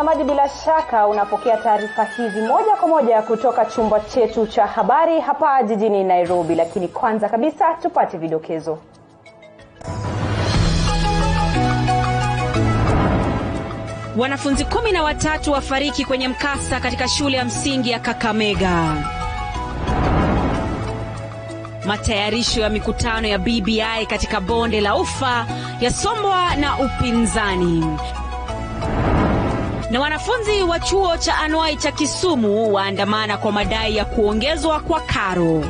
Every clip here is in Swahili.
mtazamaji, bila shaka unapokea taarifa hizi moja kwa moja kutoka chumba chetu cha habari hapa jijini Nairobi, lakini kwanza kabisa tupate vidokezo. Wanafunzi 13 wafariki kwenye mkasa katika shule ya msingi ya Kakamega. Matayarisho ya mikutano ya BBI katika bonde la Ufa yasombwa na upinzani. Na wanafunzi wa chuo cha anuai cha Kisumu waandamana kwa madai ya kuongezwa kwa karo.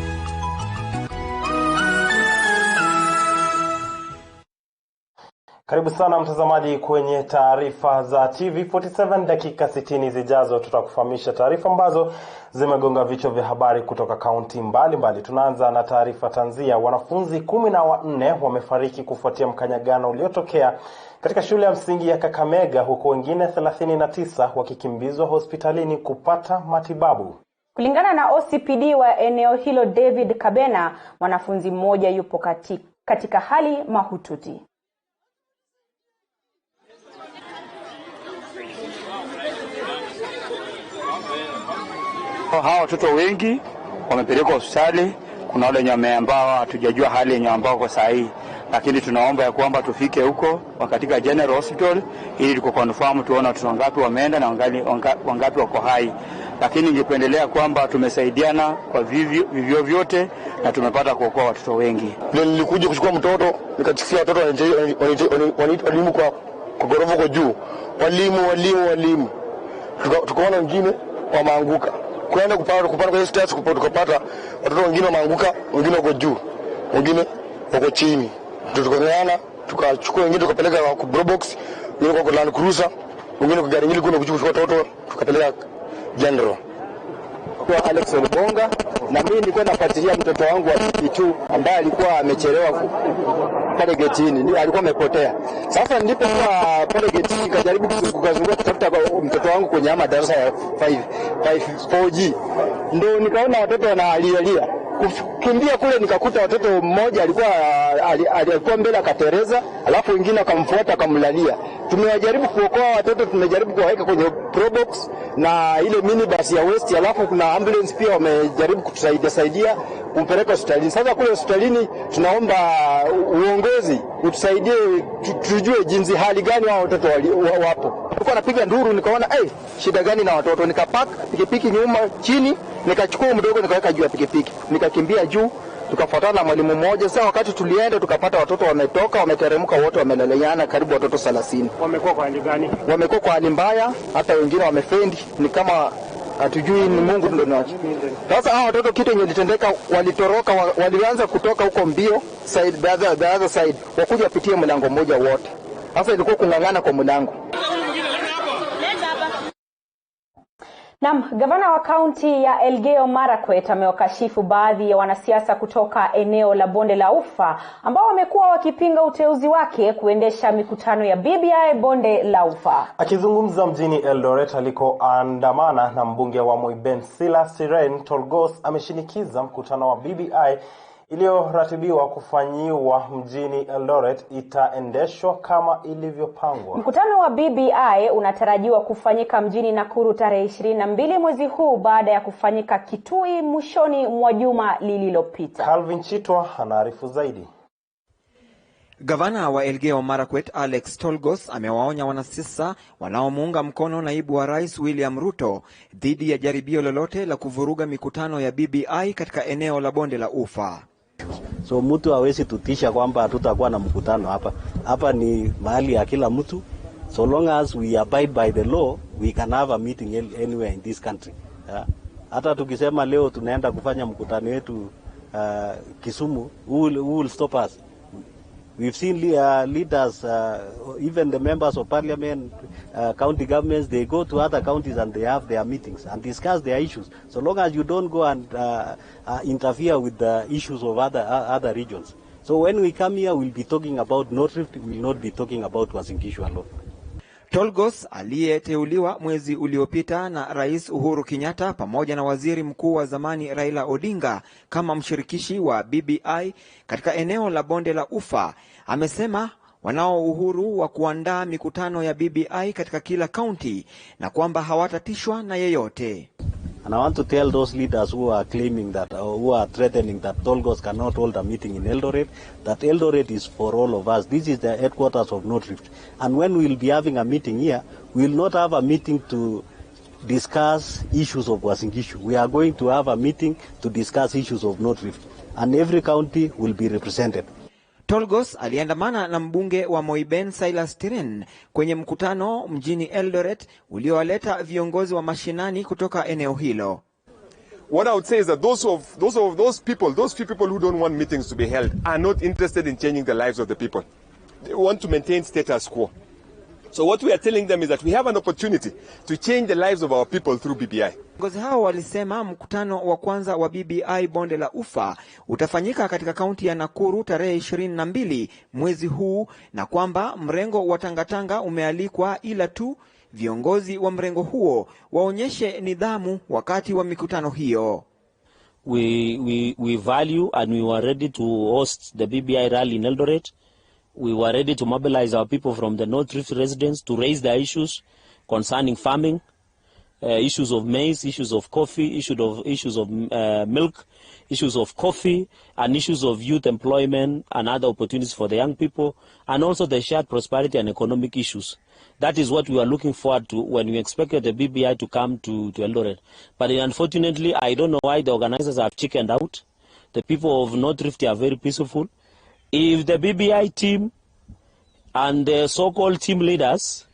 Karibu sana mtazamaji kwenye taarifa za TV47. Dakika 60 zijazo tutakufahamisha taarifa ambazo zimegonga vichwa vya habari kutoka kaunti mbalimbali. Tunaanza na taarifa tanzia. Wanafunzi 14 wamefariki kufuatia mkanyagano uliotokea katika shule ya msingi ya Kakamega, huku wengine 39 wakikimbizwa hospitalini kupata matibabu. Kulingana na OCPD wa eneo hilo David Kabena, mwanafunzi mmoja yupo katika hali mahututi. Hawa watoto wengi wamepelekwa hospitali. Kuna wale wenye ambao hatujajua hali yenye ambao kwa saa hii, lakini tunaomba ya kwamba tufike huko katika General Hospital ili tukoconfirm tuone watoto wangapi wameenda na wangapi wako hai. Lakini ningependelea kwamba tumesaidiana kwa vivyo vyote na tumepata kuokoa watoto wengi. Nilikuja kuchukua mtoto, nikachukua watoto walimu kwa gorofa kwa juu. Walimu. Tukaona wengine wameanguka. Kwenda kupanda kwa stairs tukapata watoto wengine wameanguka, wengine wako juu, wengine wako chini. Tukangana, tukachukua wengine tukapeleka kwa Brobox, wengine kwa Land Cruiser, wengine kwa gari nyingine kuna kuchukua watoto tukapeleka General. Kwa Alex Olbonga, na mimi nilikuwa nafuatilia mtoto wangu wa kitu ambaye alikuwa amechelewa pale getini, alikuwa amepotea. Sasa nilipokuwa pale getini nikajaribu kuzunguka kutafuta mtoto wangu kwenye darasa ya 4G. Ndio nikaona watoto wanaalialia. Kukimbia kule nikakuta watoto mmoja alikuwa mbele akatereza, alafu wengine akamfuata akamlalia. Tumewajaribu kuokoa watoto, tumejaribu kuwaweka kwenye probox na ile minibus ya West, alafu kuna ambulance pia wamejaribu kutusaidia kumpeleka hospitalini. Sasa kule hospitalini tunaomba uongozi utusaidie tujue jinsi hali gani hao watoto wapo. Nilikuwa napiga nduru nikaona shida gani na watoto, nikapack pikipiki nyuma chini, nikachukua mdogo nikaweka juu ya pikipiki, nikakimbia juu, tukafuatana na mwalimu mmoja. Sasa wakati tulienda tukapata watoto wametoka, wameteremka wote, wameleleana karibu watoto 30. Wamekuwa kwa hali gani? Wamekuwa kwa hali mbaya, hata wengine wamefendi, ni kama hatujui ni Mungu ndio anacho. Sasa hao watoto kitu yenye litendeka, walitoroka, walianza kutoka huko mbio the other side, wakuja wapitie mlango mmoja wote. Sasa ilikuwa kungangana kwa mlango. Gavana wa kaunti ya Elgeyo Marakwet amewakashifu baadhi ya wanasiasa kutoka eneo la bonde la Ufa ambao wamekuwa wakipinga uteuzi wake kuendesha mikutano ya BBI bonde la Ufa. Akizungumza mjini Eldoret alikoandamana na mbunge wa Moiben Siren, Tolgos ameshinikiza mkutano wa BBI iliyoratibiwa kufanyiwa mjini Eldoret itaendeshwa kama ilivyopangwa. Mkutano wa BBI unatarajiwa kufanyika mjini Nakuru tarehe 22 mwezi huu baada ya kufanyika Kitui mwishoni mwa juma lililopita. Calvin Chitwa anaarifu zaidi. Gavana wa Elgeyo Marakwet Alex Tolgos amewaonya wanasiasa wanaomuunga mkono naibu wa rais William Ruto dhidi ya jaribio lolote la kuvuruga mikutano ya BBI katika eneo la bonde la Ufa. So mtu hawezi tutisha kwamba hatutakuwa na mkutano hapa. Hapa ni mahali ya kila mtu. So long as we abide by the law, we can have a meeting anywhere in this country. Hata tukisema leo tunaenda kufanya mkutano wetu Kisumu, who will stop us? We've seen leaders, even the members of parliament, county governments, they go to other counties and they have their meetings and discuss their issues. So long as you don't go and interfere with the issues of other regions. So when we come here, we'll be talking about North Rift, we will not be talking about Uasin Gishu alone. Tolgos aliyeteuliwa mwezi uliopita na Rais Uhuru Kenyatta pamoja na Waziri Mkuu wa zamani Raila Odinga kama mshirikishi wa BBI katika eneo la bonde la Ufa amesema wanao uhuru wa kuandaa mikutano ya BBI katika kila kaunti na kwamba hawatatishwa na yeyote. And I want to tell those leaders who are claiming that, or who are threatening that Tolgos cannot hold a meeting in Eldoret, that Eldoret is for all of us. This is the headquarters of North Rift. And when we will be having a meeting here, we will not have a meeting to discuss issues of Uasin Gishu. We are going to have a meeting to discuss issues of North Rift. And every county will be represented. Tolgos aliandamana na mbunge wa Moiben Silas Tiren kwenye mkutano mjini Eldoret uliowaleta viongozi wa mashinani kutoka eneo hilo. What I would say is that those few people who don't want meetings to be held are not interested in changing the lives of the people. They want to maintain status quo. So what we are telling them is that we have an opportunity to change the lives of our people through BBI. Viongozi hao walisema mkutano wa kwanza wa BBI Bonde la Ufa utafanyika katika kaunti ya Nakuru tarehe 22 mwezi huu, na kwamba mrengo wa Tangatanga umealikwa, ila tu viongozi wa mrengo huo waonyeshe nidhamu wakati wa mikutano hiyo. We value and we were ready to host the BBI rally in Eldoret. We were ready to mobilize our people from the North Rift residents to raise their issues concerning farming, issues of maize, issues of coffee, issues of milk, issues of coffee, and issues of youth employment and other opportunities for the young people, and also the shared prosperity and economic issues. That is what we are looking forward to when we expected the BBI to come to Eldoret. But unfortunately, I don't know why the organizers have chickened out. The people of North Rift are very peaceful. If the BBI team and the so-called team leaders,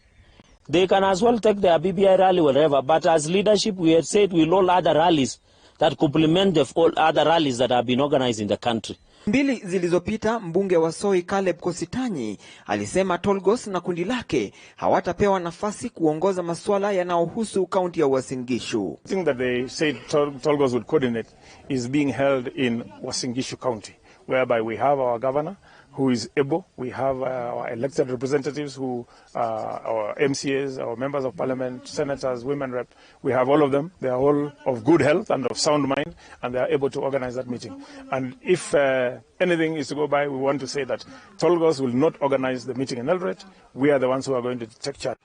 they can as well take their BBI rally wherever. But as leadership, we had said we'll all other rallies that complement the all other rallies that have been organized in the country. Mbili zilizopita mbunge wa Soi Caleb Kositanyi alisema Tolgos na kundi lake hawatapewa nafasi kuongoza masuala yanayohusu kaunti ya Uasin Gishu. The thing that they said Tolgos would coordinate is being held in Uasin Gishu County, whereby we have our governor who is able, we have our elected representatives who our MCAs, our members of parliament, senators, women rep, we have all of them. They are all of good health and of sound mind, and they are able to organize that meeting. And if anything is to go by, we want to say that Tolgos will not organize the meeting in Eldoret. We are the ones who are going to take charge.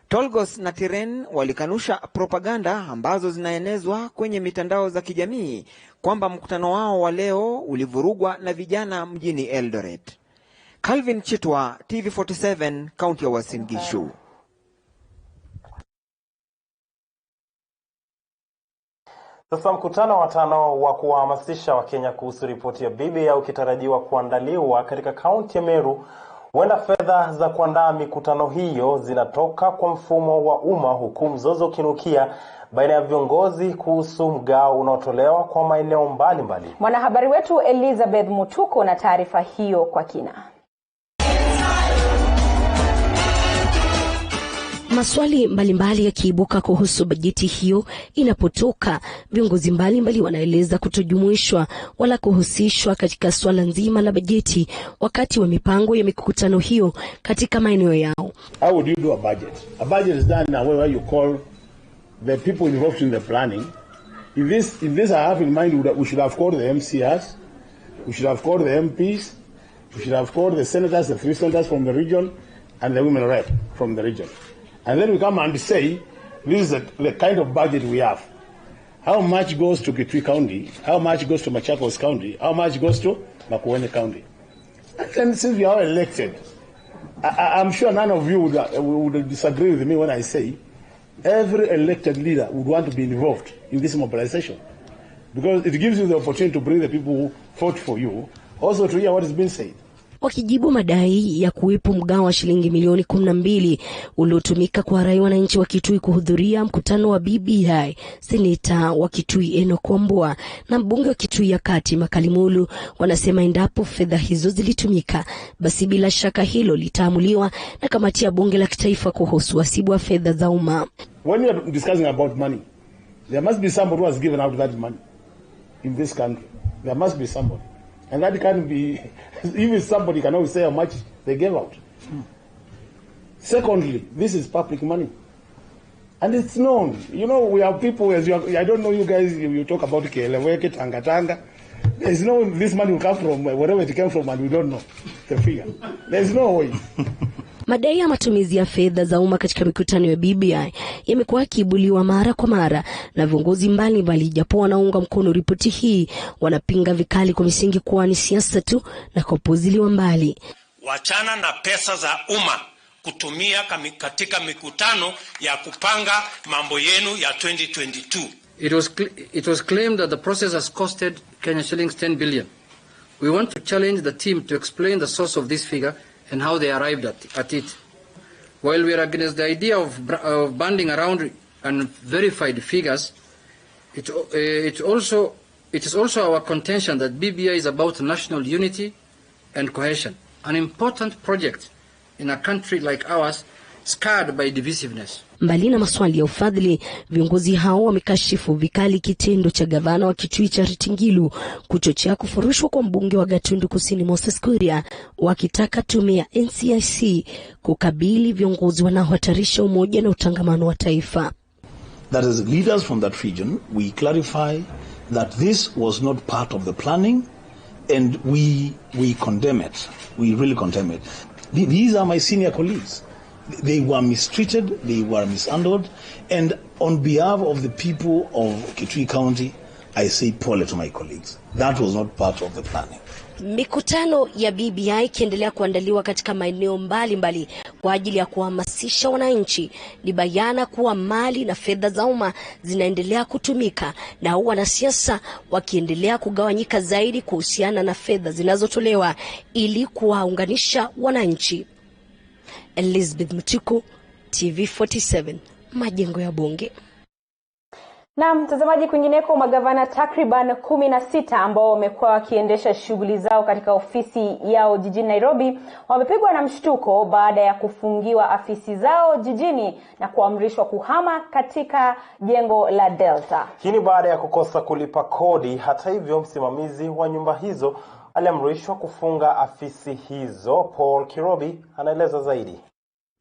Tolgos na Tiren walikanusha propaganda ambazo zinaenezwa kwenye mitandao za kijamii kwamba mkutano wao wa leo ulivurugwa na vijana mjini Eldoret. Calvin Chitwa, TV47, kaunti ya Uasin Gishu. Sasa mkutano wa 5 wa kuhamasisha Wakenya kuhusu ripoti ya BBI ukitarajiwa kuandaliwa katika kaunti ya Meru. Huenda fedha za kuandaa mikutano hiyo zinatoka kwa mfumo wa umma, huku mzozo ukinukia baina ya viongozi kuhusu mgao unaotolewa kwa maeneo mbalimbali. Mwanahabari wetu Elizabeth Mutuko na taarifa hiyo kwa kina. Maswali mbalimbali yakiibuka kuhusu bajeti hiyo inapotoka, viongozi mbalimbali wanaeleza kutojumuishwa wala kuhusishwa katika swala nzima la bajeti wakati wa mipango ya mikutano hiyo katika maeneo yao. How would you do a budget? A budget is done now where you call the people involved in the planning. If this I have in mind, we should have called the MCRs, we should have called the MPs, we should have called the senators, the 3 senators from the region, and the women rep from the region. And then we come and say, this is the kind of budget we have. How much goes to Kitui County? How much goes to Machakos County? How much goes to Makueni County? And since we are elected, I'm sure none of you would disagree with me when I say every elected leader would want to be involved in this mobilization, because it gives you the opportunity to bring the people who fought for you also to hear what is being said. Wakijibu madai ya kuwepo mgao wa shilingi milioni 12 uliotumika kwa rai wananchi wa Kitui kuhudhuria mkutano wa BBI, seneta wa Kitui Enoch Wambua na mbunge wa Kitui ya Kati Makalimulu wanasema endapo fedha hizo zilitumika, basi bila shaka hilo litaamuliwa na kamati ya bunge la kitaifa kuhusu wasibu wa fedha za umma. When we are discussing about money, there must be somebody who has given out that money in this country. There must be somebody. And that can be, even somebody can always say how much they gave out. Secondly, this is public money. And it's known. You know, we have people, as you have, I don't know you guys, you talk about Keleweke, Tangatanga. There's no, this money will come from wherever it came from and we don't know. the figure. There's no way. Madai ya matumizi ya fedha za umma katika mikutano ya BBI yamekuwa yakiibuliwa mara kwa mara na viongozi mbalimbali, japo wanaunga mkono ripoti hii wanapinga vikali kwa misingi kuwa ni siasa tu na kupuziliwa mbali. Wachana na pesa za umma kutumia katika mikutano ya kupanga mambo yenu ya 2022. It was claimed that the process has costed Kenya shillings 10 billion. We want to challenge the team to explain the source of this figure and how they arrived at it. While we are against the idea of banding around unverified figures, it is also our contention that BBI is about national unity and cohesion, an important project in a country like ours scarred by divisiveness. Mbali na maswali ya ufadhili, viongozi hao wamekashifu vikali kitendo cha gavana wa Kitui Charity Ngilu kuchochea kufurushwa kwa mbunge wa Gatundu Kusini Moses Kuria, wakitaka tume ya NCIC kukabili viongozi wanaohatarisha umoja na utangamano wa taifa. That as leaders from that region, we clarify that this was not part of the planning, and we condemn it. We really condemn it. These are my senior colleagues. They were mistreated, they were mishandled, and on behalf of the people of Kitui County, I say pole to my colleagues. That was not part of the planning. Mikutano ya BBI ikiendelea kuandaliwa katika maeneo mbalimbali kwa ajili ya kuhamasisha wananchi. Ni bayana kuwa mali na fedha za umma zinaendelea kutumika, na wanasiasa wakiendelea kugawanyika zaidi kuhusiana na fedha zinazotolewa ili kuwaunganisha wananchi. Elizabeth Mtuko, TV47, Majengo ya Bunge. Na mtazamaji, kwingineko, magavana takriban 16 ambao wamekuwa wakiendesha shughuli zao katika ofisi yao jijini Nairobi wamepigwa na mshtuko baada ya kufungiwa afisi zao jijini na kuamrishwa kuhama katika jengo la Delta. Hii ni baada ya kukosa kulipa kodi. Hata hivyo, msimamizi wa nyumba hizo aliamrishwa kufunga afisi hizo. Paul Kirobi anaeleza zaidi.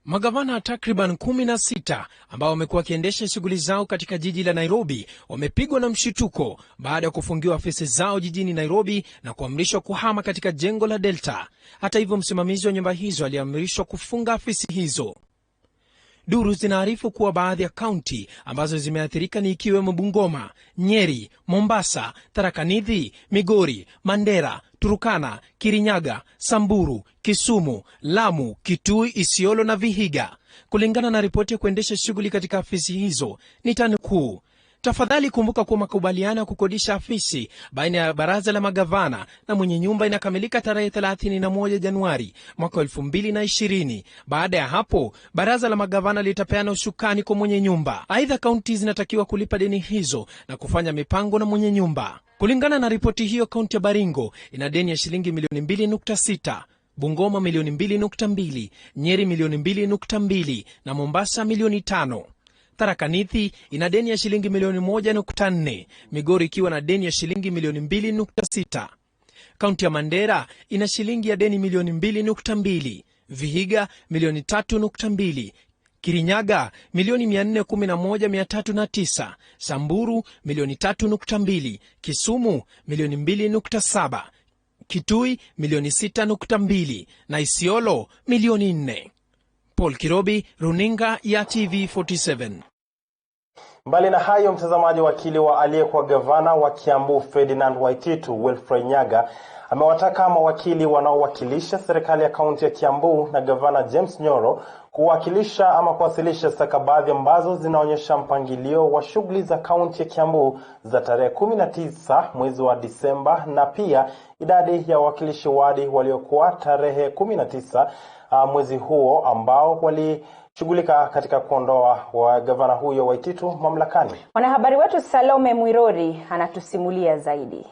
Magavana takriban 16 ambao wamekuwa wakiendesha shughuli zao katika jiji la Nairobi wamepigwa na mshituko baada ya kufungiwa afisi zao jijini Nairobi na kuamrishwa kuhama katika jengo la Delta. Hata hivyo, msimamizi wa nyumba hizo aliamrishwa kufunga afisi hizo. Duru zinaarifu kuwa baadhi ya kaunti ambazo zimeathirika ni ikiwemo Bungoma, Nyeri, Mombasa, Tharaka Nithi, Migori, Mandera, Turukana, Kirinyaga, Samburu, Kisumu, Lamu, Kitui, Isiolo na Vihiga. Kulingana na ripoti ya kuendesha shughuli katika afisi hizo, ni tanukuu: tafadhali kumbuka kuwa makubaliano ya kukodisha afisi baina ya baraza la magavana na mwenye nyumba inakamilika tarehe 31 Januari mwaka 2020. Baada ya hapo, baraza la magavana litapeana ushukani kwa mwenye nyumba. Aidha, kaunti zinatakiwa kulipa deni hizo na kufanya mipango na mwenye nyumba. Kulingana na ripoti hiyo, kaunti ya Baringo ina deni ya shilingi milioni 2.6, Bungoma milioni 2.2, Nyeri milioni 2.2 na Mombasa milioni 5. Tharaka Nithi ina deni ya shilingi milioni 1.4, Migori ikiwa na deni ya shilingi milioni 2.6. Kaunti ya Mandera ina shilingi ya deni milioni 2.2, Vihiga milioni 3.2, Kirinyaga milioni 411,309, Samburu milioni 3.2, Kisumu milioni 2.7, Kitui milioni 6.2 na Isiolo milioni 4. Paul Kirobi, runinga ya TV47. Mbali na hayo, mtazamaji, wakili wa aliyekuwa gavana wa Kiambu Ferdinand Waititu Wilfred Nyaga amewataka mawakili wanaowakilisha serikali ya kaunti ya Kiambu na gavana James Nyoro kuwakilisha ama kuwasilisha stakabadhi ambazo zinaonyesha mpangilio wa shughuli za kaunti ya Kiambu za tarehe 19 mwezi wa Disemba, na pia idadi ya wawakilishi wadi waliokuwa tarehe 19 mwezi huo ambao walishughulika katika kuondoa wa gavana huyo Waititu mamlakani. Mwanahabari wetu Salome Mwirori anatusimulia zaidi.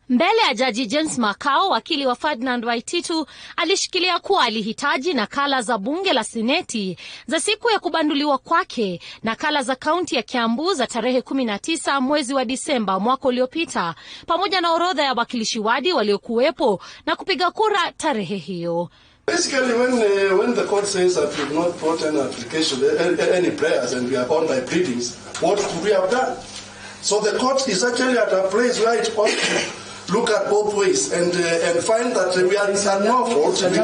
Mbele ya Jaji James Makao, wakili wa Ferdinand Waititu alishikilia kuwa alihitaji nakala za bunge la seneti za siku ya kubanduliwa kwake, nakala za kaunti ya Kiambu za tarehe 19 mwezi wa Disemba mwaka uliopita, pamoja na orodha ya wakilishi wadi waliokuwepo na kupiga kura tarehe hiyo. Basically, when the court says that we've not brought any application, any prayers, and we are bound by pleadings, what could we have done? So the court is actually at a place where it ought look at both ways and find that we are at no fault. We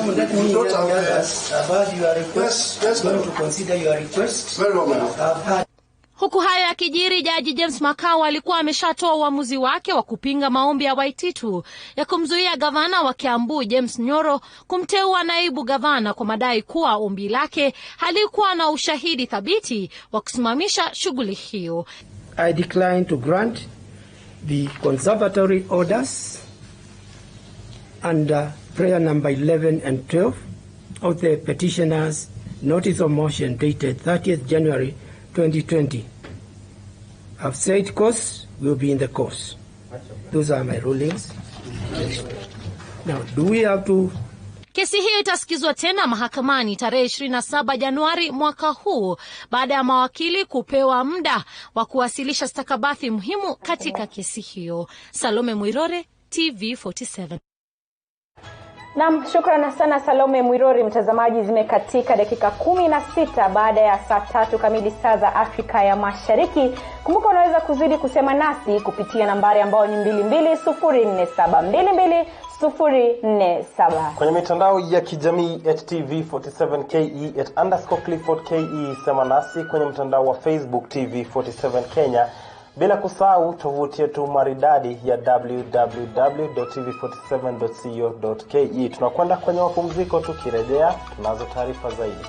don't have about your request. Yes, going to consider your request. Very well, ma'am. Huku hayo yakijiri, Jaji James Makau alikuwa ameshatoa uamuzi wake wa kupinga maombi ya Waititu ya kumzuia gavana wa Kiambu James Nyoro kumteua naibu gavana kwa madai kuwa ombi lake halikuwa na ushahidi thabiti wa kusimamisha shughuli hiyo. I decline to grant the conservatory orders under prayer number 11 and 12 of the petitioner's notice of motion dated 30th January 2020. I've said course will be in the course. Those are my rulings. Now, do we have to... Kesi hiyo itasikizwa tena mahakamani tarehe 27 Januari mwaka huu baada ya mawakili kupewa muda wa kuwasilisha stakabadhi muhimu katika kesi hiyo. Salome Mwirore, TV47. Naam, shukrani sana Salome Mwirori. Mtazamaji, zimekatika dakika 16 baada ya saa 3 kamili saa za Afrika ya Mashariki. Kumbuka unaweza kuzidi kusema nasi kupitia nambari ambayo ni 22047 22047. Kwenye mitandao ya kijamii @TV47KE @_Clifford_KE, sema nasi kwenye mtandao wa Facebook TV47 Kenya. Bila kusahau tovuti yetu maridadi ya www.tv47.co.ke. Tunakwenda kwenye mapumziko, tukirejea tunazo taarifa zaidi.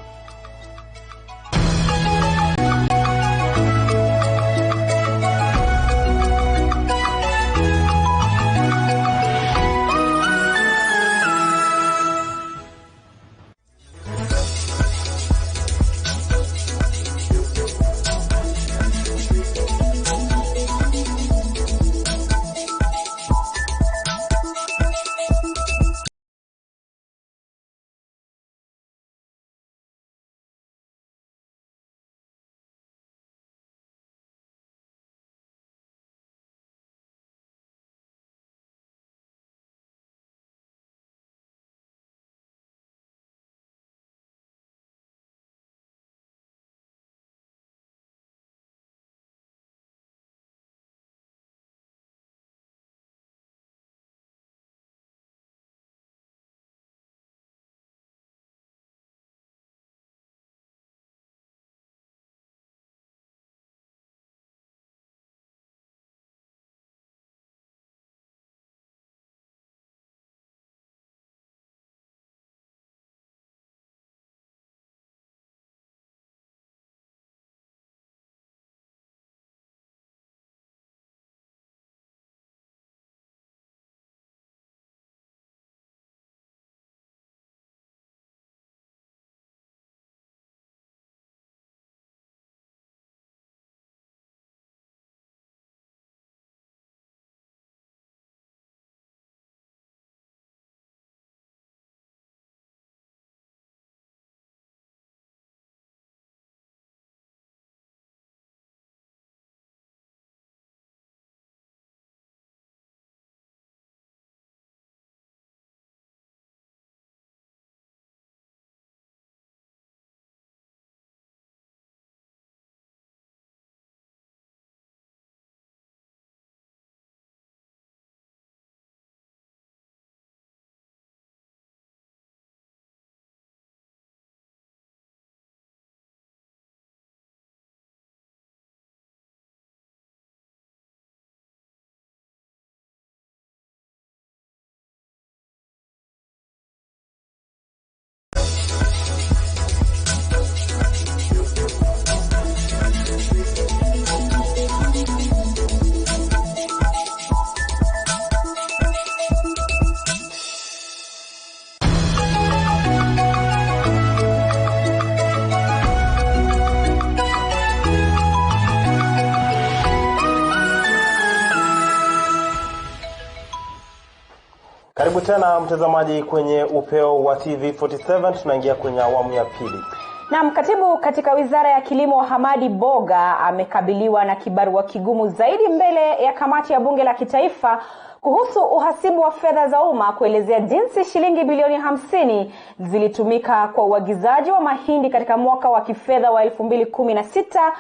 Karibu tena mtazamaji kwenye Upeo wa TV47. Tunaingia kwenye awamu ya pili. Na katibu katika Wizara ya Kilimo Hamadi Boga amekabiliwa na kibarua kigumu zaidi mbele ya kamati ya Bunge la Kitaifa kuhusu uhasibu wa fedha za umma, kuelezea jinsi shilingi bilioni 50 zilitumika kwa uagizaji wa mahindi katika mwaka wa kifedha wa 2016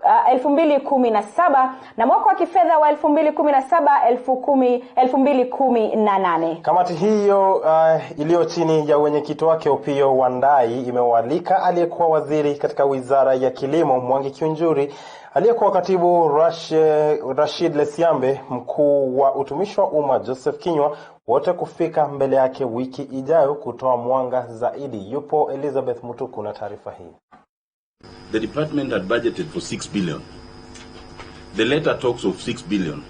2017 na mwaka wa kifedha wa 2017-2018. Kamati hiyo iliyo chini ya wenyekiti wake Upeo Wa imewalika aliyekuwa waziri katika Wizara ya Kilimo Mwangi Kiunjuri, aliyekuwa katibu Rashid Lesiambe, mkuu wa utumishi wa umma Joseph Kinyua, wote kufika mbele yake wiki ijayo kutoa mwanga zaidi. Yupo Elizabeth Mutuku na taarifa hii. The department had budgeted for 6 billion. The letter talks of 6 billion.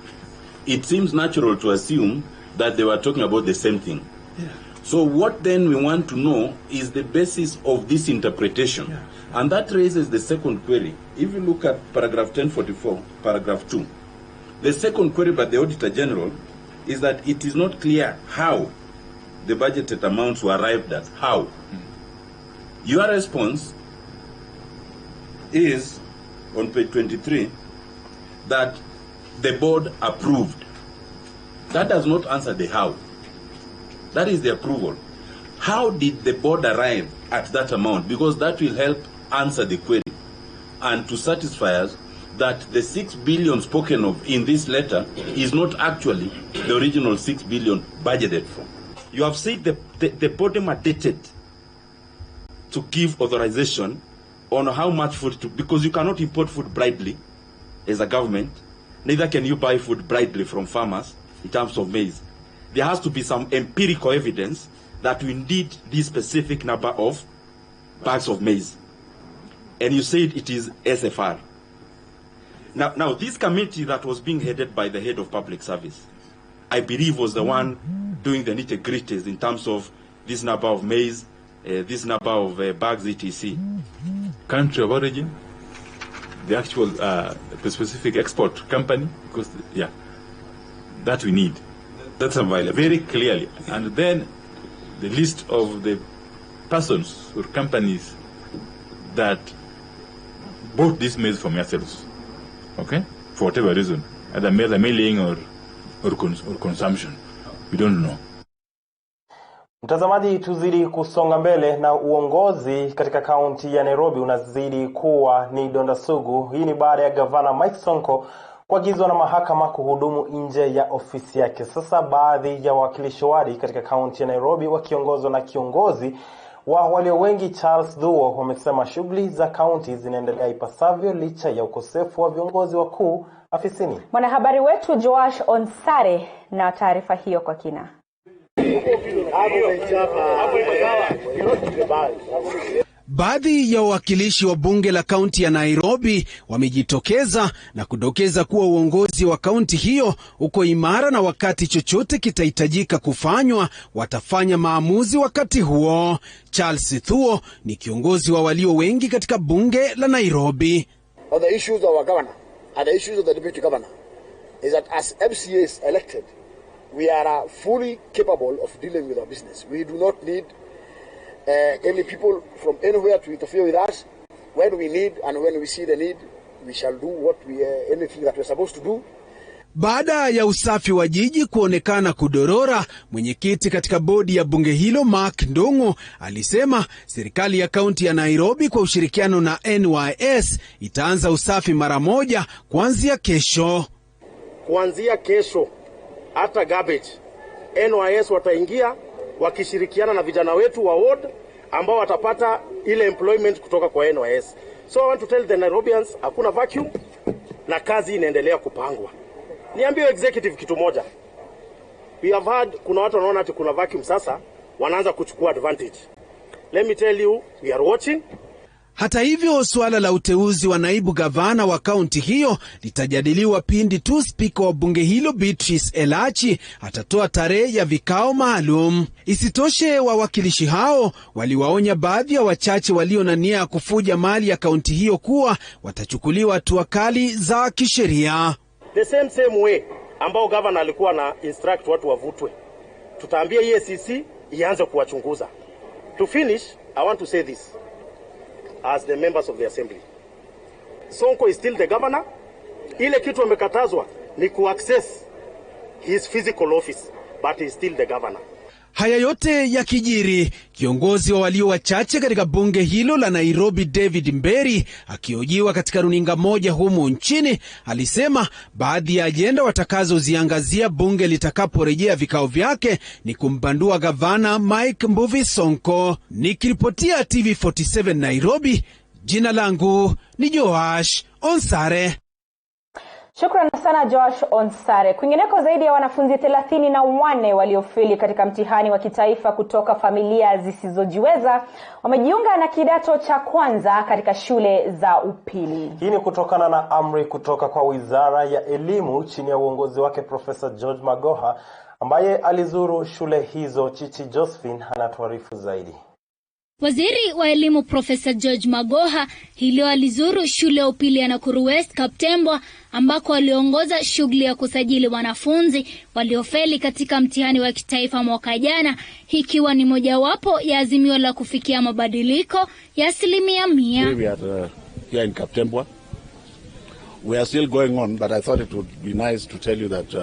It seems natural to assume that they were talking about the same thing. Yeah. So what then we want to know is the basis of this interpretation. Yeah. And that raises the second query. If you look at paragraph 1044, paragraph 2, the second query by the Auditor General is that it is not clear how the budgeted amounts were arrived at. How? Your response is on page 23 that the board approved. That does not answer the how. That is the approval. How did the board arrive at that amount? Because that will help answer the query and to satisfy us that the 6 billion spoken of in this letter is not actually the original 6 billion budgeted for. You have said the board mandated to give authorization on how much food to, because you cannot import food brightly as a government, neither can you buy food brightly from farmers in terms of maize. There has to be some empirical evidence that we need this specific number of bags of maize. And you said it is SFR. Now this committee that was being headed by the head of public service, I believe was the one doing the nitty-gritties in terms of this number of maize, this number of bags, etc. Country of origin, the actual specific export company, because yeah, that we need. That's available very clearly. And then the list of the persons or companies that bought this maize from yourselves, okay, for whatever reason, either mailing or consumption, we don't know. Mtazamaji, tuzidi kusonga mbele na uongozi katika kaunti ya Nairobi unazidi kuwa ni donda sugu. Hii ni baada ya gavana Mike Sonko kuagizwa na mahakama kuhudumu nje ya ofisi yake. Sasa baadhi ya wawakilishi wadi katika kaunti ya Nairobi wakiongozwa na kiongozi wa walio wengi Charles Thuo wamesema shughuli za kaunti zinaendelea ipasavyo licha ya ukosefu wa viongozi wakuu afisini. Mwanahabari wetu Joash Onsare na taarifa hiyo kwa kina. Baadhi ya wawakilishi wa bunge la kaunti ya Nairobi wamejitokeza na kudokeza kuwa uongozi wa kaunti hiyo uko imara na wakati chochote kitahitajika kufanywa watafanya maamuzi wakati huo. Charles Thuo ni kiongozi wa walio wengi katika bunge la Nairobi. On the issues of our governor and the issues of the deputy governor is that as MCAs elected, we are fully capable of dealing with our business. We do not need any people from anywhere to interfere with us. When we need and when we see the need, we shall do anything that we're supposed to do. Baada ya usafi wa jiji kuonekana kudorora, mwenyekiti katika bodi ya bunge hilo Mark Ndungu alisema serikali ya kaunti ya Nairobi kwa ushirikiano na NYS itaanza usafi mara moja kuanzia kesho. Kuanzia kesho hata garbage NYS wataingia wakishirikiana na vijana wetu wa ward ambao watapata ile employment kutoka kwa NYS. So I want to tell the Nairobians, hakuna vacuum na kazi inaendelea kupangwa. Niambie executive kitu moja. We have heard kuna watu wanaona ati kuna vacuum sasa wanaanza kuchukua advantage. Let me tell you, we are watching. Hata hivyo, suala la uteuzi wa naibu gavana wa kaunti hiyo litajadiliwa pindi tu spika wa bunge hilo Beatrice Elachi atatoa tarehe ya vikao maalum. Isitoshe, wawakilishi hao waliwaonya baadhi ya wachache walio na nia ya kufuja mali ya kaunti hiyo kuwa watachukuliwa hatua kali za kisheria. The same way ambao governor alikuwa na instruct watu wavutwe, tutaambia EACC ianze kuwachunguza. To finish, I want to say this. As the members of the assembly, Sonko is still the governor. Ile kitu amekatazwa ni kuaccess his physical office, but he is still the governor. Haya yote ya kijiri, kiongozi wa walio wachache katika bunge hilo la Nairobi David Mberi, akihojiwa katika runinga moja humu nchini, alisema baadhi ya ajenda watakazoziangazia bunge litakaporejea vikao vyake ni kumbandua gavana Mike Mbuvi Sonko. Nikiripotia TV47 Nairobi, jina langu ni Joash Onsare. Shukrani sana Josh Onsare. Kwingineko, zaidi ya wanafunzi 34 waliofeli katika mtihani wa kitaifa kutoka familia zisizojiweza wamejiunga na kidato cha kwanza katika shule za upili. Hii ni kutokana na amri kutoka kwa Wizara ya Elimu chini ya uongozi wake Profesa George Magoha, ambaye alizuru shule hizo. Chichi Josephine anatuarifu zaidi. Waziri wa Elimu Profesa George Magoha hilo alizuru shule ya upili ya Nakuru West Kaptembwa, ambako aliongoza shughuli ya kusajili wanafunzi waliofeli katika mtihani wa kitaifa mwaka jana, ikiwa ni mojawapo ya azimio la kufikia mabadiliko ya 100%. We are here in Kaptembwa. We are still going on, but I thought it would be nice to tell you that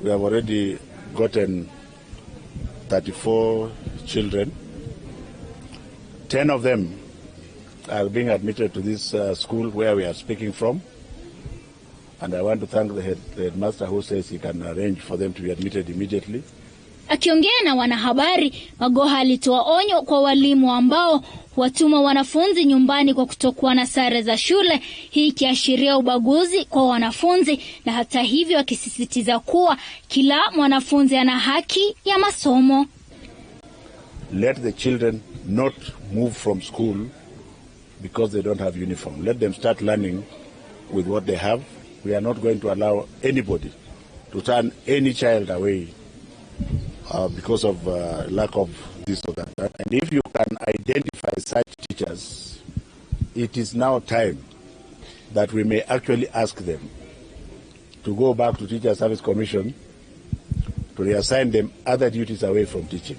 we have already gotten 34 children. 10 of them are being admitted to this school where we are speaking from. And I want to thank the headmaster who says he can arrange for them to be admitted immediately. Akiongea na wanahabari, Magoha alitoa onyo kwa walimu ambao watuma wanafunzi nyumbani kwa kutokuwa na sare za shule, hii ikiashiria ubaguzi kwa wanafunzi, na hata hivyo akisisitiza kuwa kila mwanafunzi ana haki ya masomo. Let the children not move from school because they don't have uniform. Let them start learning with what they have. We are not going to allow anybody to turn any child away because of lack of this or that. And if you can identify such teachers, it is now time that we may actually ask them to go back to Teacher Service Commission to reassign them other duties away from teaching.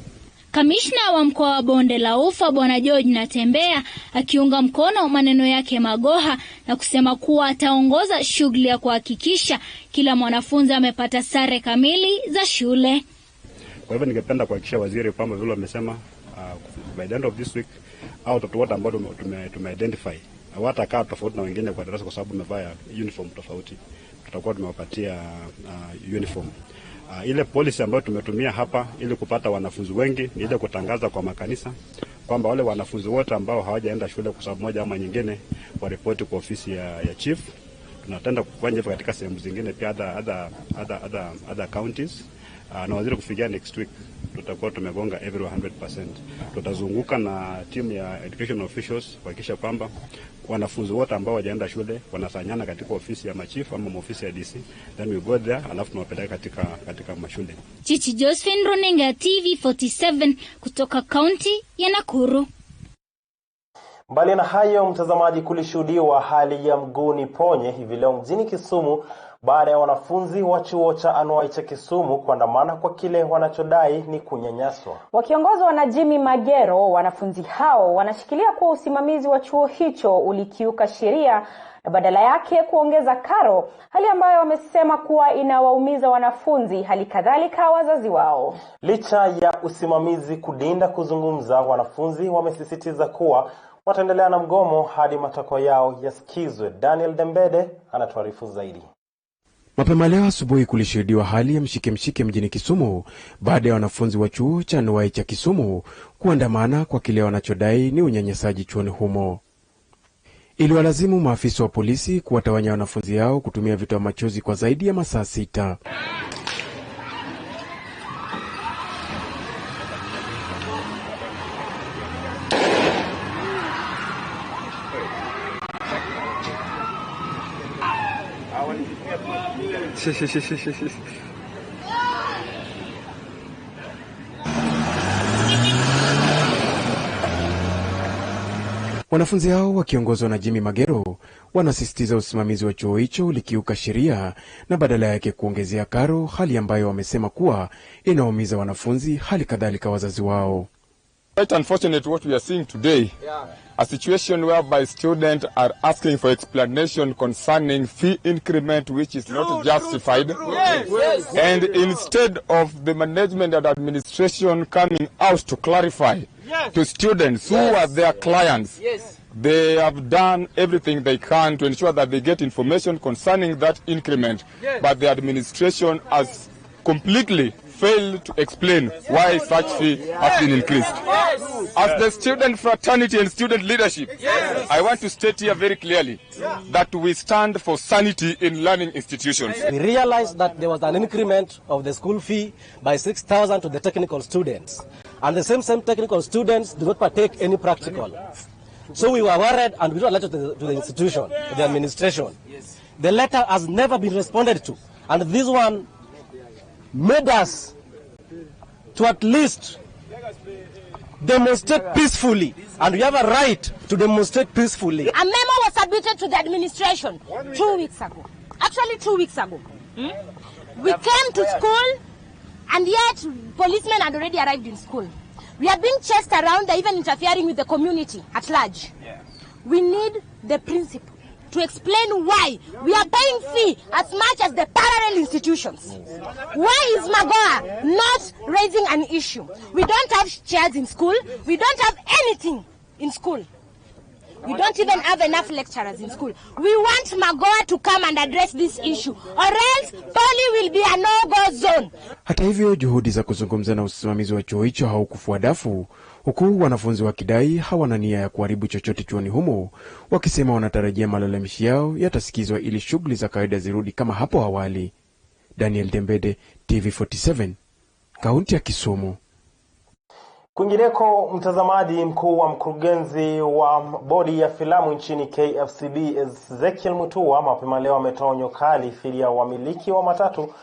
Kamishna wa mkoa wa Bonde la Ufa Bwana George Natembea akiunga mkono maneno yake Magoha na kusema kuwa ataongoza shughuli ya kuhakikisha kila mwanafunzi amepata sare kamili za shule. Kwa hivyo ningependa kuhakikisha waziri kwamba vile amesema by the end of this week au watoto wote ambao tume-identify hawatakaa tofauti na wengine kwa darasa kwa sababu wamevaa uniform tofauti, tutakuwa tumewapatia uniform. Ile policy ambayo tumetumia hapa ili kupata wanafunzi wengi ni ile kutangaza kwa makanisa kwamba wale wanafunzi wote ambao hawajaenda shule kwa sababu moja ama nyingine waripoti kwa ofisi ya chief. Tunatenda kufanya hivyo katika sehemu zingine pia other counties. Na waziri kufikia next week tutakuwa tumegonga every 100%. Tutazunguka na timu ya education officials kuhakikisha kwamba wanafunzi wote ambao hawajaenda shule wanasanyana katika ofisi ya machifu ama ofisi ya DC, then we go there alafu tunawapeleka katika mashule. Chichi Josephine, runinga TV47 kutoka kaunti ya Nakuru. Mbali na hayo, mtazamaji, kulishuhudiwa hali ya mguni ponye hivi leo mjini Kisumu baada ya wanafunzi wa chuo cha anuai cha Kisumu kuandamana kwa kile wanachodai ni kunyanyaswa. Wakiongozwa na Jimmy Magero, wanafunzi hao wanashikilia kuwa usimamizi wa chuo hicho ulikiuka sheria na badala yake kuongeza karo, hali ambayo wamesema kuwa inawaumiza wanafunzi, hali kadhalika wazazi wao. Licha ya usimamizi kudinda kuzungumza, wanafunzi wamesisitiza kuwa wataendelea na mgomo hadi matakwa yao yasikizwe. Daniel Dembede anatuarifu zaidi. Mapema leo asubuhi kulishuhudiwa hali ya mshike mjini Kisumu baada ya wanafunzi wa chuo cha anuai cha Kisumu kuandamana kwa kile wanachodai ni unyanyasaji chuoni humo. Iliwalazimu maafisa wa polisi kuwatawanya wanafunzi hao kutumia vitoa machozi kwa zaidi ya masaa 6. Wanafunzi hao wakiongozwa na Jimmy Magero wanasisitiza usimamizi wa chuo hicho ulikiuka sheria na badala yake kuongezea karo, hali ambayo wamesema kuwa inaumiza wanafunzi, hali kadhalika wazazi wao. Quite unfortunate what we are seeing today a situation whereby students are asking for explanation concerning fee increment which is not justified. Yes. And instead of the management and administration coming out to clarify to students who are their clients, they have done everything they can to ensure that they get information concerning that increment, but the administration has completely failed to explain why such fee has been increased. As the student fraternity and student leadership, I want to state here very clearly that we stand for sanity in learning institutions. We realized that there was an increment of the school fee by 6,000 to the technical students, and the same technical students do not partake any practical. So we were worried and we wrote a letter to the institution, to the administration. The letter has never been responded to, and this one made us to at least demonstrate peacefully, and we have a right to demonstrate peacefully. A memo was submitted to the administration 2 weeks ago. Actually 2 weeks ago. We came to school, and yet policemen had already arrived in school. We are being chased around, they're even interfering with the community at large. We need the principal to explain why we are paying fee as much as the parallel institutions. Why is Magoha not raising an issue? We don't have chairs in school. We don't have anything in school. We don't even have enough lecturers in school. We want Magoha to come and address this issue, or else Poly will be a no-go zone. Hata hivyo, juhudi za kuzungumza na usimamizi wa chuo hicho haukufua dafu, huku wanafunzi wakidai hawana nia ya kuharibu chochote chuoni humo, wakisema wanatarajia malalamishi yao yatasikizwa ili shughuli za kawaida zirudi kama hapo awali. Daniel Dembede, TV47, kaunti ya Kisumu. Kwingineko, mtazamaji, mkuu wa mkurugenzi wa bodi ya filamu nchini KFCB Ezekiel Mutua mapema leo ametoa onyo kali dhidi ya wamiliki wa matatu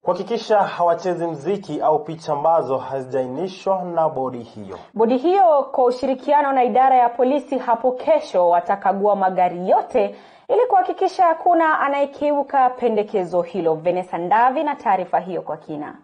kuhakikisha hawachezi mziki au picha ambazo hazijainishwa na bodi hiyo. Bodi hiyo kwa ushirikiano na idara ya polisi hapo kesho watakagua magari yote ili kuhakikisha hakuna anayekiuka pendekezo hilo. Vanessa Ndavi na taarifa hiyo kwa kina.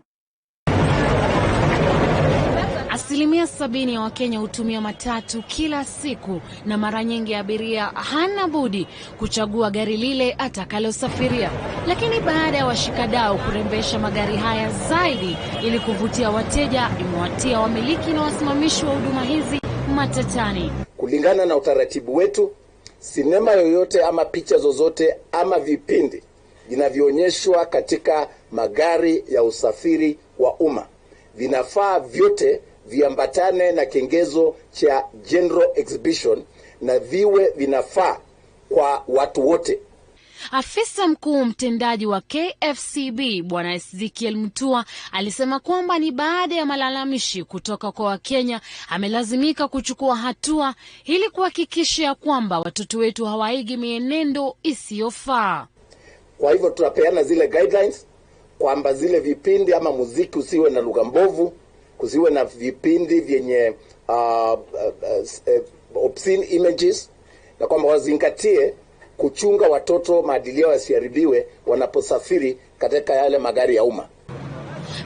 70% ya Wakenya hutumia matatu kila siku, na mara nyingi abiria hana budi kuchagua gari lile atakalosafiria. Lakini baada ya washikadau kurembesha magari haya zaidi ili kuvutia wateja, imewatia wamiliki na wasimamishi wa huduma hizi matatani. Kulingana na utaratibu wetu, sinema yoyote ama picha zozote ama vipindi vinavyoonyeshwa katika magari ya usafiri wa umma vinafaa vyote viambatane na kengezo cha general exhibition na viwe vinafaa kwa watu wote. Afisa mkuu mtendaji wa KFCB Bwana Ezekiel Mutua alisema kwamba ni baada ya malalamishi kutoka kwa Wakenya amelazimika kuchukua hatua ili kuhakikisha kwamba watoto wetu hawaigi mienendo isiyofaa. Kwa hivyo tunapeana zile guidelines kwamba zile vipindi ama muziki usiwe na lugha mbovu, kusiwe na vipindi vyenye obscene images, na kwamba wazingatie kuchunga watoto maadili yao yasiharibiwe wanaposafiri katika yale magari ya umma.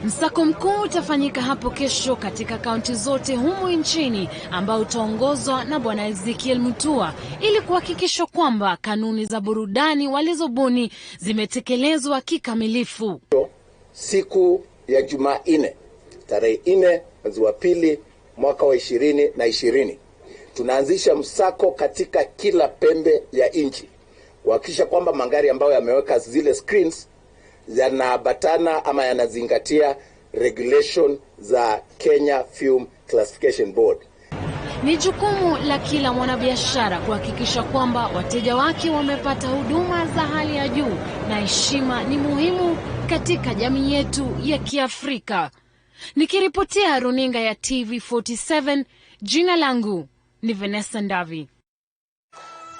Msako mkuu utafanyika hapo kesho katika kaunti zote humu nchini ambao utaongozwa na Bwana Ezekiel Mutua ili kuhakikisha kwamba kanuni za burudani walizobuni zimetekelezwa kikamilifu. Siku ya Jumanne, tarehe 4 mwezi wa pili mwaka wa 2020, tunaanzisha msako katika kila pembe ya nchi kuhakikisha kwamba magari ambayo yameweka zile screens yanabatana ama yanazingatia regulation za Kenya Film Classification Board. Ni jukumu la kila mwanabiashara kuhakikisha kwamba wateja wake wamepata huduma za hali ya juu, na heshima ni muhimu katika jamii yetu ya Kiafrika. Nikiripotia runinga ya TV47, jina langu ni Vanessa Ndavi.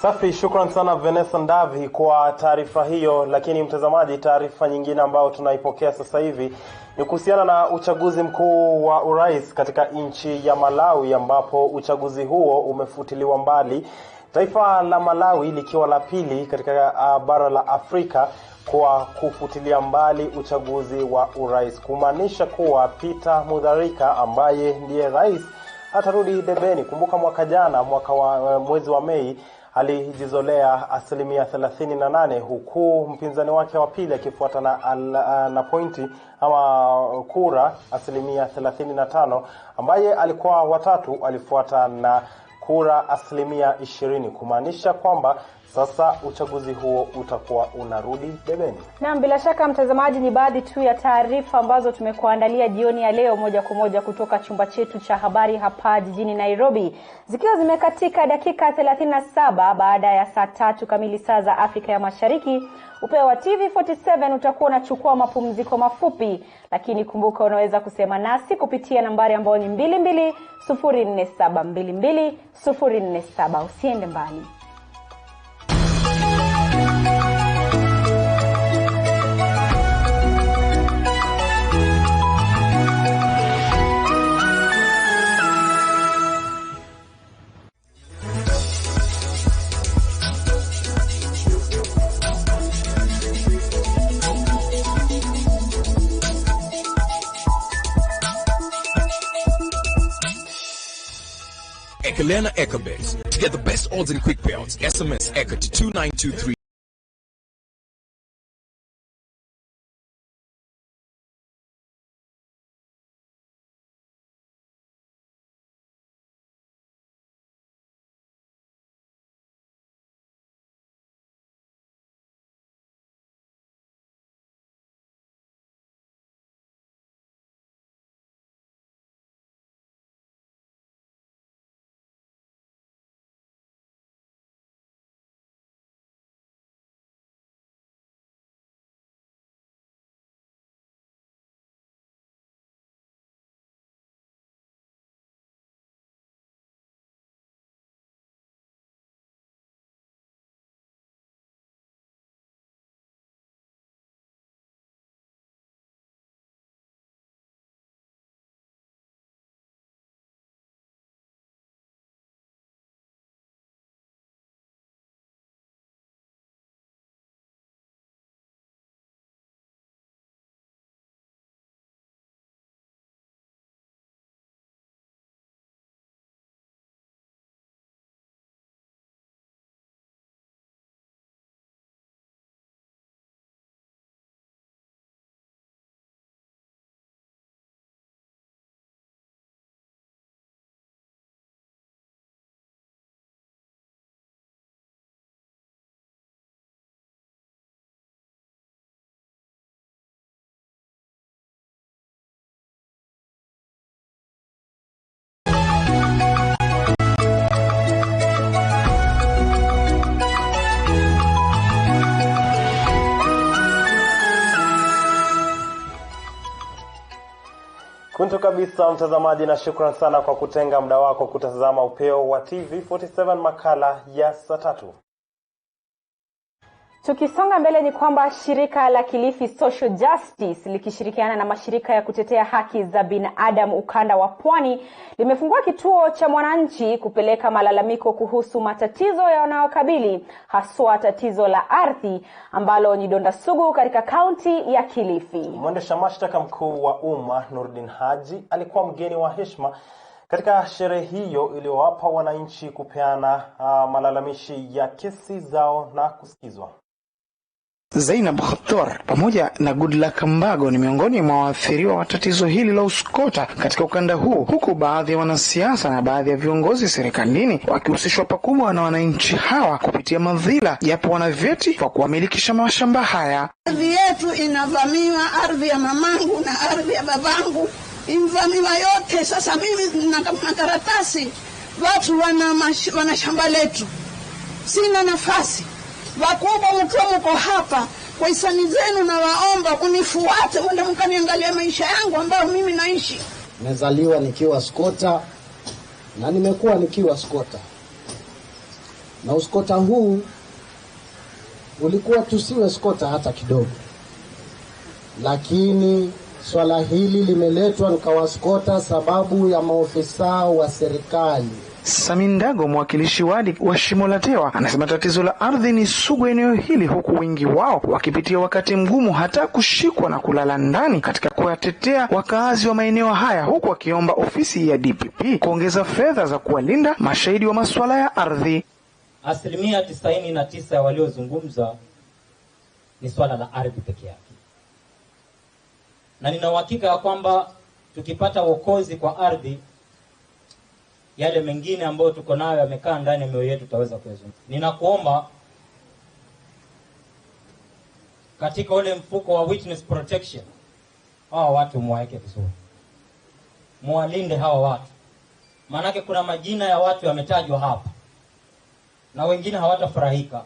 Safi, shukran sana Vanessa Ndavi kwa taarifa hiyo. Lakini mtazamaji, taarifa nyingine ambayo tunaipokea sasa hivi ni kuhusiana na uchaguzi mkuu wa urais katika nchi ya Malawi, ambapo uchaguzi huo umefutiliwa mbali. Taifa la Malawi likiwa la pili katika bara la Afrika kwa kufutilia mbali uchaguzi wa urais, kumaanisha kuwa Peter Mutharika ambaye ndiye rais atarudi debeni. Kumbuka mwaka jana, mwezi wa Mei, alijizolea 38%, huku mpinzani wake wa pili akifuata na pointi ama kura 35%, ambaye alikuwa watatu alifuata na kura 20%, kumaanisha kwamba sasa uchaguzi huo utakuwa unarudi debeni. Naam, bila shaka mtazamaji, ni baadhi tu ya taarifa ambazo tumekuandalia jioni ya leo moja kwa moja kutoka chumba chetu cha habari hapa jijini Nairobi. Zikiwa zimekatika dakika 37 baada ya saa 3 kamili saa za Afrika ya Mashariki, Upeo wa TV47 utakuwa unachukua mapumziko mafupi, lakini kumbuka unaweza kusema nasi kupitia nambari ambayo ni 2204722047. 220447. Usiende mbali. Ekelena Ekabet. To get the best odds and quick payouts, SMS Eka to 2923. Kuntu kabisa mtazamaji, na shukran sana kwa kutenga muda wako kutazama Upeo wa TV47 makala ya saa 3. Tukisonga mbele ni kwamba shirika la Kilifi Social Justice likishirikiana na mashirika ya kutetea haki za binadamu ukanda wa Pwani limefungua kituo cha mwananchi kupeleka malalamiko kuhusu matatizo yanayokabili, haswa tatizo la ardhi ambalo ni donda sugu katika kaunti ya Kilifi. Mwendesha mashtaka mkuu wa umma Nurdin Haji alikuwa mgeni wa heshima katika sherehe hiyo iliyowapa wananchi kupeana malalamishi ya kesi zao na kusikizwa. Zainab Khator pamoja na Goodluck Mbago ni miongoni mwa waathiriwa wa tatizo hili la uskota katika ukanda huu, huku baadhi ya wanasiasa na baadhi ya viongozi serikalini wakihusishwa pakubwa na wananchi hawa kupitia madhila, japo wana vyeti vya kuwamilikisha mashamba haya. Ardhi yetu inavamiwa, ardhi ya mamangu na ardhi ya babangu invamiwa yote. Sasa mimi na karatasi, watu wana shamba letu, sina nafasi. Wakubwa mko hapa, kwa hisani zenu na waomba unifuate mwende mkaniangalia maisha yangu ambayo mimi naishi. Nimezaliwa nikiwa skota na nimekuwa nikiwa skota, na uskota huu ulikuwa tusiwe skota hata kidogo, lakini swala hili limeletwa nikawa skota sababu ya maofisa wa serikali Samindago, mwakilishi wadi wa Shimolatewa, anasema tatizo la ardhi ni sugu eneo hili, huku wengi wao wakipitia wakati mgumu hata kushikwa na kulala ndani katika kuwatetea wakaazi wa maeneo haya, huku akiomba ofisi ya DPP kuongeza fedha za kuwalinda mashahidi wa masuala ya ardhi. 99% waliozungumza ni swala la ardhi pekee yake. Na nina uhakika ya kwamba tukipata wokozi kwa ardhi, yale mengine ambayo tuko nayo yamekaa ndani ya mioyo yetu tutaweza kuyazungumza. Ninakuomba katika ule mfuko wa witness protection, hawa watu muwaeke vizuri. Muwalinde hawa watu. Maanake kuna majina ya watu yametajwa hapa na wengine hawatafurahika.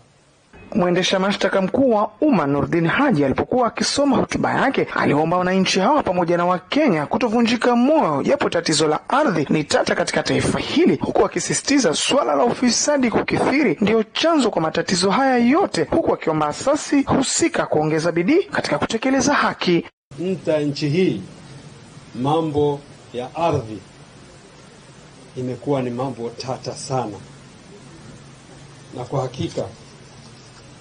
Mwendesha mashtaka mkuu wa umma Nurdin Haji alipokuwa akisoma hotuba yake, aliomba wananchi hawa pamoja na Wakenya kutovunjika moyo japo tatizo la ardhi ni tata katika taifa hili, huku akisisitiza swala la ufisadi kukithiri ndio chanzo kwa matatizo haya yote, huku akiomba asasi husika kuongeza bidii katika kutekeleza haki. Nchi hii mambo ya ardhi imekuwa ni mambo tata sana, na kwa hakika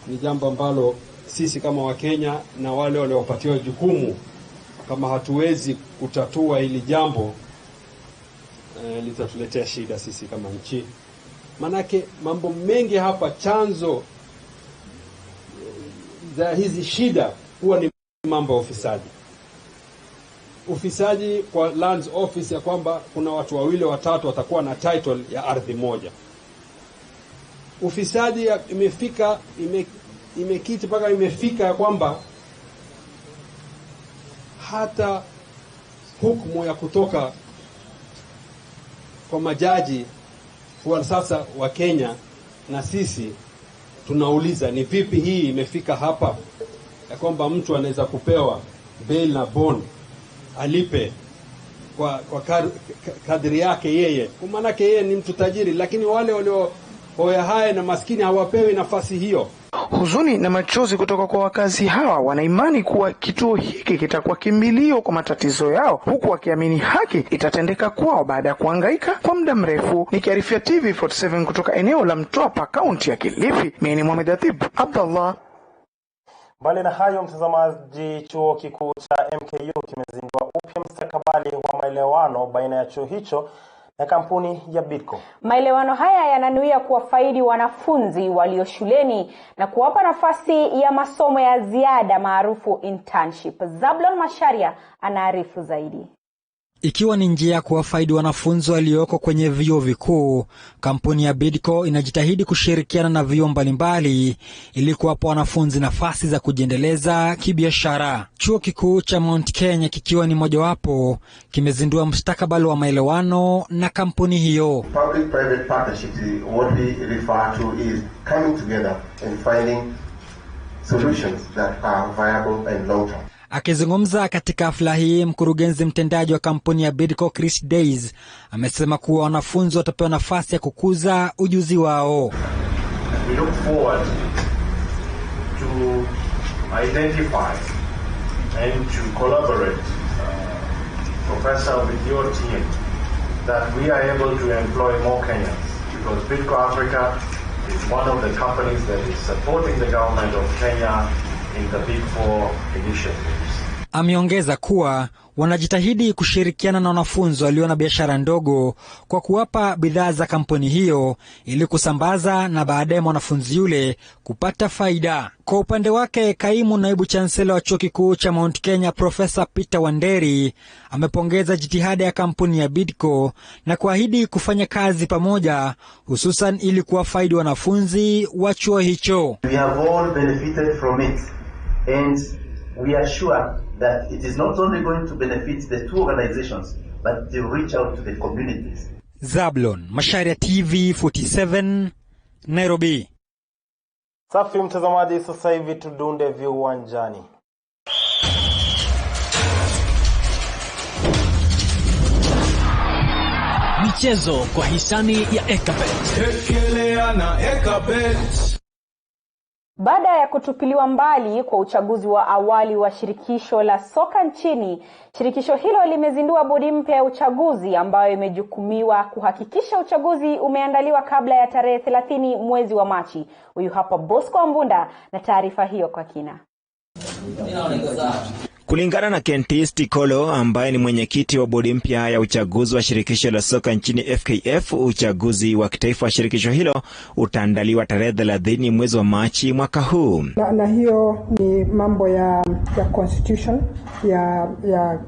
ni jambo ambalo sisi kama Wakenya na wale waliopatiwa jukumu, kama hatuwezi kutatua hili jambo, litatuletea shida sisi kama nchi. Manake mambo mengi hapa, chanzo za hizi shida huwa ni mambo ya ufisadi. Ufisadi kwa lands office, ya kwamba kuna watu wawili watatu watakuwa na title ya ardhi moja. Ufisadi imekiti mpaka imefika ya kwamba hata hukumu ya kutoka kwa majaji huwa sasa wa Kenya na sisi tunauliza ni vipi hii imefika hapa, ya kwamba mtu anaweza kupewa bail na bond alipe kwa kadri yake yeye, kwa maana yeye ni mtu tajiri, lakini wale walio hoya haya na maskini hawapewi nafasi hiyo. Huzuni na machozi kutoka kwa wakazi hawa wanaimani kuwa kituo hiki kitakuwa kimbilio kwa matatizo yao, huku wakiamini haki itatendeka kwao baada ya kuhangaika kwa muda mrefu. Nikiarifia TV47 kutoka eneo la Mtwapa, kaunti ya Kilifi, mimi ni Mohamed Atib Abdallah. Mbali na hayo, mtazamaji, chuo kikuu cha MKU kimezindua upya mustakabali wa maelewano baina ya chuo hicho na kampuni ya Bidco. Maelewano haya yananuia kuwafaidi wanafunzi walio shuleni na kuwapa nafasi ya masomo ya ziada maarufu internship. Zablon Masharia anaarifu zaidi. Ikiwa ni njia ya kuwafaidi wanafunzi walioko kwenye vyuo vikuu, kampuni ya Bidco inajitahidi kushirikiana na vyuo mbalimbali ili kuwapa wanafunzi nafasi za kujiendeleza kibiashara. Chuo kikuu cha Mount Kenya kikiwa ni mojawapo, kimezindua mustakabali wa maelewano na kampuni hiyo. Public-private partnership, what we refer to is coming together and finding solutions that are viable and long-term. Akizungumza katika hafla hii, mkurugenzi mtendaji wa kampuni ya Bidco Chris Days amesema kuwa wanafunzi watapewa nafasi ya kukuza ujuzi wao. We look forward to identify and to collaborate, Professor, with your team, that we are able to employ more Kenyans, because Bidco Africa is one of the companies that is supporting the government of Kenya in the Big Four initiatives. Ameongeza kuwa wanajitahidi kushirikiana na wanafunzi walio na biashara ndogo kwa kuwapa bidhaa za kampuni hiyo ili kusambaza na baadaye mwanafunzi yule kupata faida. Kwa upande wake, kaimu naibu chancellor wa chuo kikuu cha Mount Kenya Professor Peter Wanderi amepongeza jitihada ya kampuni ya Bidco na kuahidi kufanya kazi pamoja, hususan ili kuwafaidi wanafunzi wa chuo hicho. We have all benefited from it, and we are sure that it is not only going to benefit the two organizations, but to reach out to the communities. Zablon Masharia, TV47, Nairobi. Safi mtazamaji, sasa hivi tudunde viwanjani. Michezo kwa hisani ya Ekabet. Tekelea na Ekabet. Baada ya kutupiliwa mbali kwa uchaguzi wa awali wa shirikisho la soka nchini, shirikisho hilo limezindua bodi mpya ya uchaguzi ambayo imejukumiwa kuhakikisha uchaguzi umeandaliwa kabla ya tarehe 30 mwezi wa Machi. Huyu hapa Bosco Ambunda na taarifa hiyo kwa kina. Kulingana na Kentis Tikolo ambaye ni mwenyekiti wa bodi mpya ya uchaguzi wa shirikisho la soka nchini FKF, uchaguzi wa kitaifa wa shirikisho hilo utaandaliwa tarehe 30 mwezi wa Machi mwaka huu. Na hiyo ni mambo ya constitution ya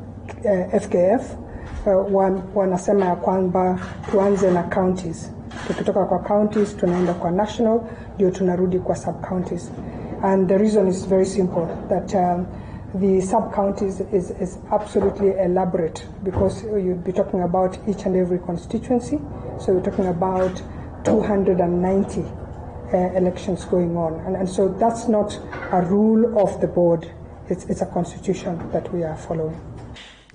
FKF. Wanasema ya kwamba tuanze na counties. Tukitoka kwa counties tunaenda kwa national, ndio tunarudi kwa sub counties. And the reason is very simple, that the sub-counties is absolutely elaborate, because you'd be talking about each and every constituency. So you're talking about 290 elections going on. And so that's not a rule of the board. It's a constitution that we are following.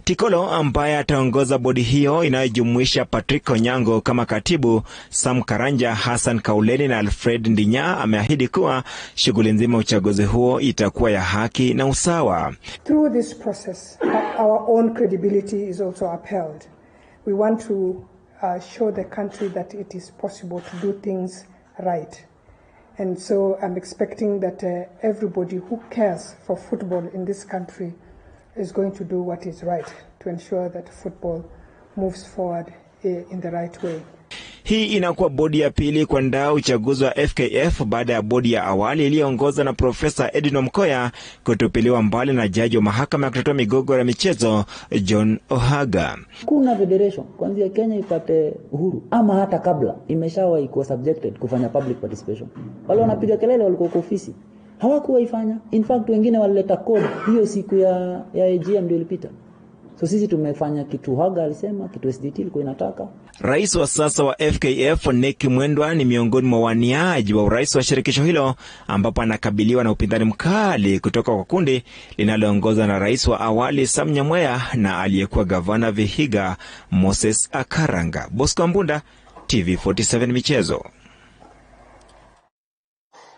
Tikolo ambaye ataongoza bodi hiyo inayojumuisha Patrick Onyango kama katibu, Sam Karanja, Hassan Kauleni na Alfred Ndinya ameahidi kuwa shughuli nzima uchaguzi huo itakuwa ya haki na usawa. Through this process, our own credibility is also upheld. We want to show the country that it is possible to do things right. And so I'm expecting that everybody who cares for football in this country is going to do what is right to ensure that football moves forward in the right way. Hii inakuwa bodi ya pili kuandaa uchaguzi wa FKF baada ya bodi ya awali iliyoongozwa na Profesa Edwin Mkoya kutupiliwa mbali na jaji wa mahakama ya kutatua migogoro ya michezo John Ohaga. Kuna federation kuanzia Kenya ipate uhuru ama hata kabla imeshawahi kuwa subjected kufanya public participation. Wale wanapiga kelele walikuwa kwa ofisi, hawakuwa ifanya. In fact wengine walileta code hiyo siku ya AGM ndio ilipita. So sisi tumefanya kitu Haga alisema, kitu SDT ilikuwa inataka. Rais wa sasa wa FKF Nick Mwendwa ni miongoni mwa waniaji wa urais wa shirikisho hilo, ambapo anakabiliwa na upinzani mkali kutoka kwa kundi linaloongozwa na rais wa awali Sam Nyamweya na aliyekuwa gavana Vihiga Moses Akaranga. Bosco Ambunda, TV47 Michezo.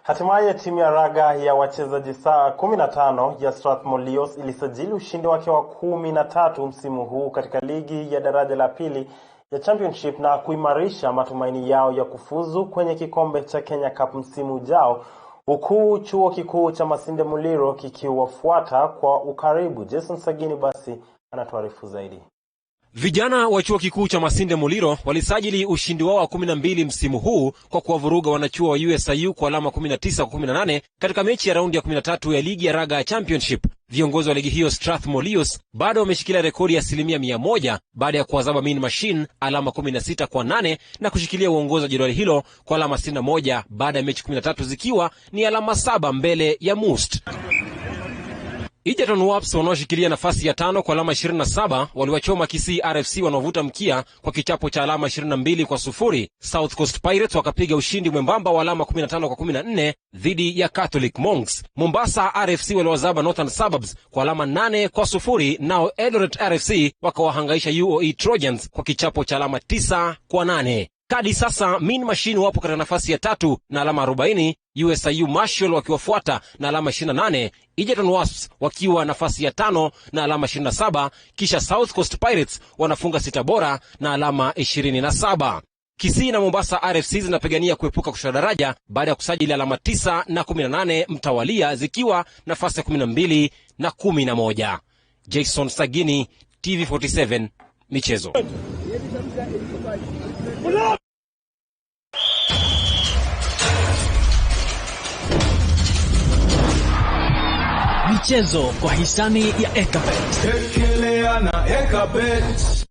Hatimaye timu ya raga ya wachezaji 15 ya Strathmore Leos ilisajili ushindi wake wa 13 msimu huu katika ligi ya daraja la pili ya Championship na kuimarisha matumaini yao ya kufuzu kwenye kikombe cha Kenya Cup msimu ujao, huku chuo kikuu cha Masinde Muliro kikiwafuata kwa ukaribu. Jason Sagini basi anatuarifu zaidi. Vijana wa chuo kikuu cha Masinde Muliro walisajili ushindi wao wa 12 msimu huu kwa kuwavuruga wanachuo wa USIU kwa alama 19-18 katika mechi ya raundi ya 13 ya ligi ya raga ya Championship. Viongozi wa ligi hiyo Strathmore Leos bado wameshikilia rekodi ya 100% baada ya kuwazaba Mean Machine alama 16-8 na kushikilia uongozi wa jedwali hilo kwa alama 61 baada ya mechi 13 zikiwa ni alama 7 mbele ya Must. Egerton Warps wanaoshikilia nafasi ya 5 kwa alama 27 waliwachoma Kisii RFC wanaovuta mkia kwa kichapo cha alama 22-0. South Coast Pirates wakapiga ushindi mwembamba wa alama 15-14 dhidi ya Catholic Monks. Mombasa RFC waliwazaba Northern Suburbs kwa alama 8-0, nao Eldoret RFC wakawahangaisha UOE Trojans kwa kichapo cha alama 9-8. Kadi sasa Mean Machine wapo katika nafasi ya 3 na alama 40, USIU Marshall wakiwafuata na alama 28, Egerton Wasps wakiwa nafasi ya 5 na alama 27, kisha South Coast Pirates wanafunga 6 bora na alama 27. Kisii na Mombasa RFC zinapigania kuepuka kushuka daraja baada ya kusajili alama 9 na 18 mtawalia zikiwa nafasi ya 12 na 11. Jason Sagini, TV47 Michezo. Michezo kwa hisani ya Ekabet. Ekelea na Ekabet.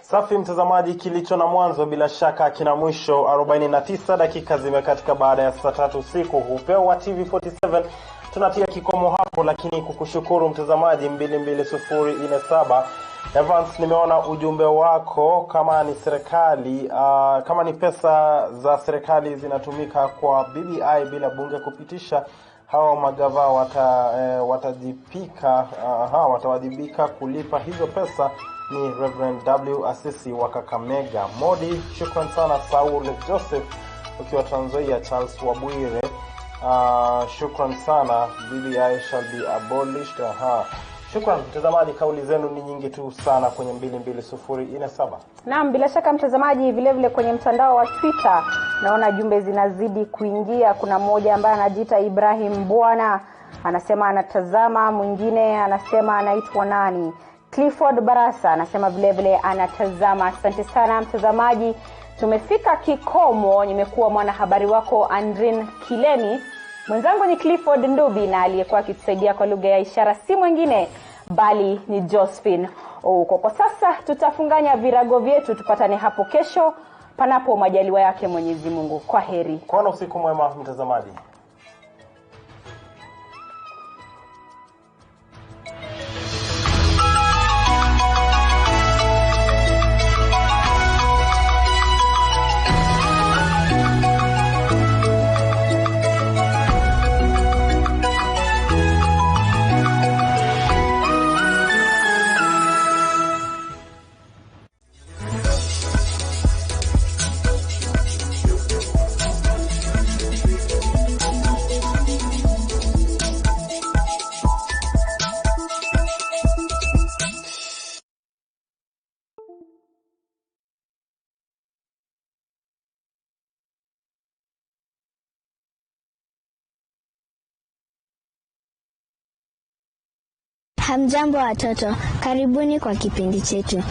Safi mtazamaji, kilicho na mwanzo bila shaka kina mwisho. 49 dakika zimekatika baada ya saa 3 usiku. Upeo wa TV47 tunatia kikomo hapo, lakini kukushukuru mtazamaji 22047. Evans, nimeona ujumbe wako. Kama ni serikali, kama ni pesa za serikali zinatumika kwa BBI bila bunge kupitisha, hao magava watawajibika kulipa hizo pesa. Ni Reverend W Asisi wa Kakamega. Modi, shukran sana. Saul Joseph ukiwa Trans Nzoia, Charles Wabwire. Shukran sana. BBI shall be abolished. Shukran mtazamaji, kauli zenu ni nyingi tu sana kwenye 22047. Naam, bila shaka mtazamaji, vile vile kwenye mtandao wa Twitter naona jumbe zinazidi kuingia. Kuna mmoja ambaye anajiita Ibrahim Bwana, anasema anatazama. Mwingine anasema anaitwa nani? Clifford Barasa anasema vile vile anatazama. Asante sana mtazamaji. Tumefika kikomo. Nimekuwa mwanahabari wako Andrin Kilemi. Mwenzangu ni Clifford Ndubi, na aliyekuwa akitusaidia kwa lugha ya ishara si mwingine bali ni Josephine Ouko. Kwa sasa tutafunganya virago vyetu, tupatane hapo kesho panapo majaliwa yake Mwenyezi Mungu. Kwaheri. Kwa usiku mwema mtazamaji. Hamjambo watoto, karibuni kwa kipindi chetu.